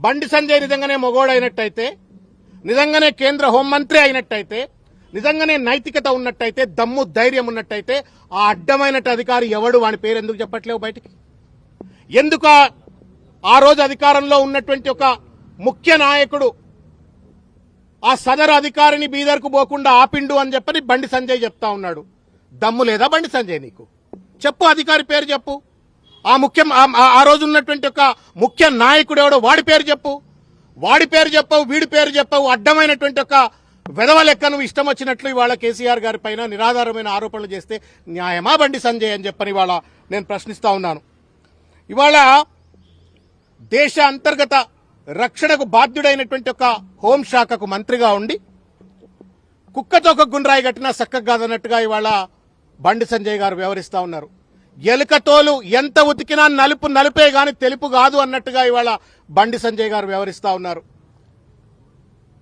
బండి సంజయ్ నిజంగానే మొగోడైనట్టయితే, నిజంగానే కేంద్ర హోంమంత్రి అయినట్టయితే, నిజంగానే నైతికత ఉన్నట్టయితే, దమ్ము ధైర్యం ఉన్నట్టయితే ఆ అడ్డమైన అధికారి ఎవడు, వాని పేరు ఎందుకు చెప్పట్లేవు బయటికి? ఎందుకు ఆ రోజు అధికారంలో ఉన్నటువంటి ఒక ముఖ్య నాయకుడు ఆ సదరు అధికారిని బీదర్కు పోకుండా ఆపిండు అని చెప్పని బండి సంజయ్ చెప్తా ఉన్నాడు. దమ్ము లేదా బండి సంజయ్ నీకు? చెప్పు, అధికారి పేరు చెప్పు. ఆ రోజు ఉన్నటువంటి ఒక ముఖ్య నాయకుడు ఎవడో వాడి పేరు చెప్పు. వాడి పేరు చెప్పవు, వీడి పేరు చెప్పవు. అడ్డమైనటువంటి ఒక వెధవ లెక్క నువ్వు ఇష్టం వచ్చినట్లు ఇవాళ కేసీఆర్ గారి పైన నిరాధారమైన ఆరోపణలు చేస్తే న్యాయమా బండి సంజయ్ అని చెప్పని ఇవాళ నేను ప్రశ్నిస్తా ఉన్నాను. ఇవాళ దేశ అంతర్గత రక్షణకు బాధ్యుడైనటువంటి ఒక హోంశాఖకు మంత్రిగా ఉండి కుక్కతో ఒక గుండ్రాయి కట్టినా చక్కగా కాదన్నట్టుగా ఇవాళ బండి సంజయ్ గారు వ్యవహరిస్తా ఉన్నారు. ఎలుకతోలు ఎంత ఉతికినా నలుపు నలుపే గాని తెలుపు కాదు అన్నట్టుగా ఇవాళ బండి సంజయ్ గారు వ్యవహరిస్తా ఉన్నారు.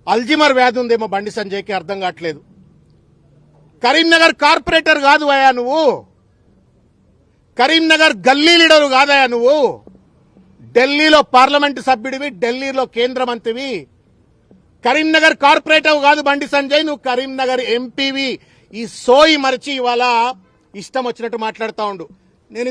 అల్జిమర్ వ్యాధి ఉందేమో బండి సంజయ్కి, అర్థం కావట్లేదు. కరీంనగర్ కార్పొరేటర్ కాదు అయ్యా నువ్వు, కరీంనగర్ గల్లీ లీడరు కాదయా నువ్వు. ఢిల్లీలో పార్లమెంటు సభ్యుడివి, ఢిల్లీలో కేంద్ర మంత్రివి. కరీంనగర్ కార్పొరేటర్ కాదు బండి సంజయ్, నువ్వు కరీంనగర్ ఎంపీవి. ఈ సోయి మరిచి ఇవాళ ఇష్టం వచ్చినట్టు మాట్లాడుతా ఉండు. నేను